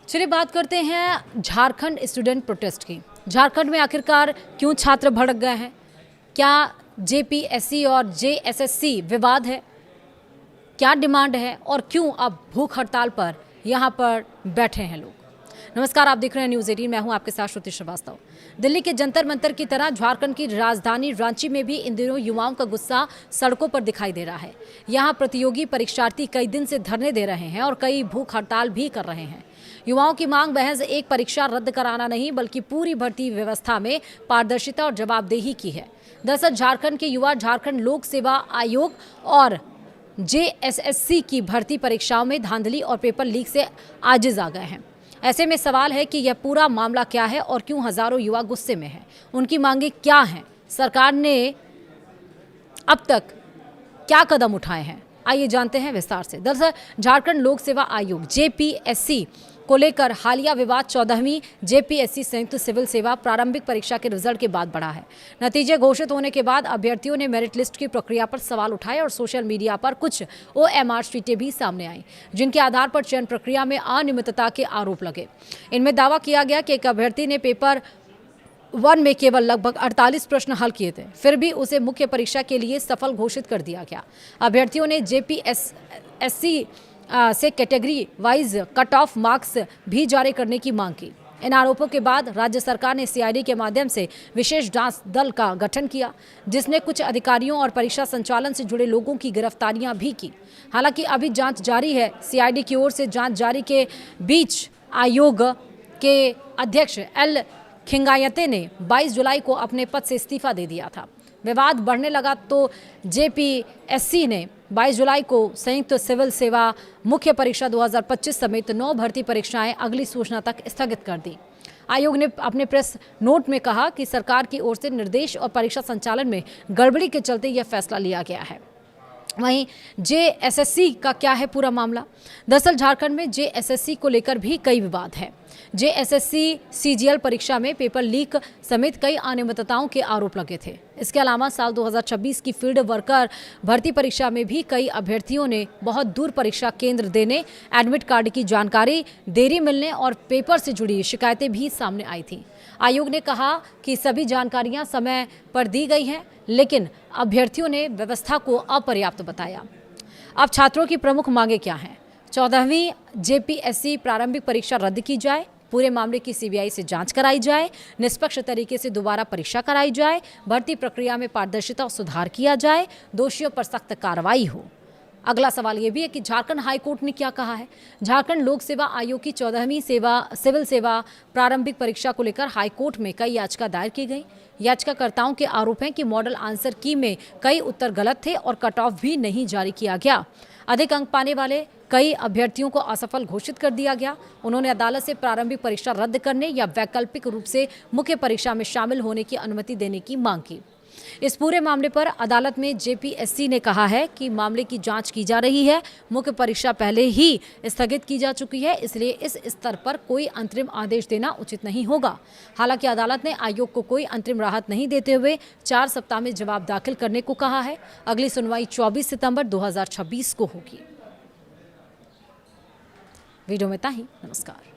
चलिए बात करते हैं झारखंड स्टूडेंट प्रोटेस्ट की। झारखंड में आखिरकार क्यों छात्र भड़क गए हैं? क्या जेपीएससी और जेएसएससी विवाद है? क्या डिमांड है और क्यों अब भूख हड़ताल पर यहाँ पर बैठे हैं लोग? नमस्कार, आप देख रहे हैं न्यूज़ 18। मैं हूं आपके साथ श्रुति श्रीवास्तव। दिल्ली के जंतर मंतर की तरह झारखंड की राजधानी रांची में भी इन दिनों युवाओं का गुस्सा सड़कों पर दिखाई दे रहा है। यहां प्रतियोगी परीक्षार्थी कई दिन से धरने दे रहे हैं और कई भूख हड़ताल भी कर रहे हैं। युवाओं की मांग महज एक परीक्षा रद्द कराना नहीं बल्कि पूरी भर्ती व्यवस्था में पारदर्शिता और जवाबदेही की है। दरअसल झारखंड के युवा झारखंड लोक सेवा आयोग और जेएसएससी की भर्ती परीक्षाओं में धांधली और पेपर लीक से आजिज आ गए हैं। ऐसे में सवाल है कि यह पूरा मामला क्या है और क्यों हजारों युवा गुस्से में हैं? उनकी मांगें क्या हैं? सरकार ने अब तक क्या कदम उठाए हैं? आइए जानते हैं विस्तार से। दरअसल झारखंड लोक सेवा आयोग जेपीएससी को लेकर हालिया विवाद 14वीं जेपीएससी संयुक्त सिविल सेवा प्रारंभिक परीक्षा के रिजल्ट के बाद बढ़ा है। नतीजे घोषित होने के बाद अभ्यर्थियों ने मेरिट लिस्ट की प्रक्रिया पर सवाल उठाए और सोशल मीडिया पर कुछ ओएमआर शीटें भी सामने आई, जिनके आधार पर चयन प्रक्रिया में अनियमितता के आरोप लगे। इनमें दावा किया गया कि एक अभ्यर्थी ने पेपर 1 में केवल लगभग 48 प्रश्न हल किए थे, फिर भी उसे मुख्य परीक्षा के लिए सफल घोषित कर दिया गया। अभ्यर्थियों ने जेपीएससी से category wise cut off marks भी जारी करने की मांग की। इन आरोपों के बाद राज्य सरकार ने सीआईडी के माध्यम से विशेष जांच दल का गठन किया, जिसने कुछ अधिकारियों और परीक्षा संचालन से जुड़े लोगों की गिरफ्तारियां भी की। हालांकि अभी जांच जारी है। सीआईडी की ओर से जांच जारी के बीच आयोग के अध्यक्ष एल खिंगायते ने 22 जुलाई को अपने पद से इस्तीफा दे दिया था। विवाद बढ़ने लगा तो जेपीएससी ने 22 जुलाई को संयुक्त सिविल सेवा मुख्य परीक्षा 2025 समेत 9 भर्ती परीक्षाएं अगली सूचना तक स्थगित कर दी। आयोग ने अपने प्रेस नोट में कहा कि सरकार की ओर से निर्देश और परीक्षा संचालन में गड़बड़ी के चलते यह फैसला लिया गया है। वहीं जेएसएससी का क्या है पूरा मामला? दरअसल झारखंड में जेएसएससी को लेकर भी कई विवाद है। जेएसएससी सीजीएल परीक्षा में पेपर लीक समेत कई अनियमितताओं के आरोप लगे थे। इसके अलावा साल 2026 की फील्ड वर्कर भर्ती परीक्षा में भी कई अभ्यर्थियों ने बहुत दूर परीक्षा केंद्र देने, एडमिट कार्ड की जानकारी देरी मिलने और पेपर से जुड़ी शिकायतें भी सामने आई थी। आयोग ने कहा कि सभी जानकारियां समय पर दी गई हैं, लेकिन अभ्यर्थियों ने व्यवस्था को अपर्याप्त बताया। अब छात्रों की प्रमुख मांगें क्या हैं? 14वीं जेपीएससी प्रारंभिक परीक्षा रद्द की जाए, पूरे मामले की सीबीआई से जांच कराई जाए, निष्पक्ष तरीके से दोबारा परीक्षा कराई जाए, भर्ती प्रक्रिया में पारदर्शिता और सुधार किया जाए, दोषियों पर सख्त कार्रवाई हो। अगला सवाल ये भी है कि झारखंड हाईकोर्ट ने क्या कहा है। झारखंड लोक सेवा आयोग की 14वीं सिविल सेवा प्रारंभिक परीक्षा को लेकर हाईकोर्ट में कई याचिका दायर की गई। याचिकाकर्ताओं के आरोप हैं कि मॉडल आंसर की में कई उत्तर गलत थे और कट ऑफ भी नहीं जारी किया गया। अधिक अंक पाने वाले कई अभ्यर्थियों को असफल घोषित कर दिया गया। उन्होंने अदालत से प्रारंभिक परीक्षा रद्द करने या वैकल्पिक रूप से मुख्य परीक्षा में शामिल होने की अनुमति देने की मांग की। इस पूरे मामले पर अदालत में जेपीएससी ने कहा है कि मामले की जांच की जा रही है। मुख्य परीक्षा पहले ही स्थगित की जा चुकी है, इसलिए इस स्तर पर कोई अंतरिम आदेश देना उचित नहीं होगा। हालांकि अदालत ने आयोग को कोई अंतरिम राहत नहीं देते हुए 4 सप्ताह में जवाब दाखिल करने को कहा है। अगली सुनवाई 24 सितंबर 2026 को होगी। वीडियो में इतना ही। नमस्कार।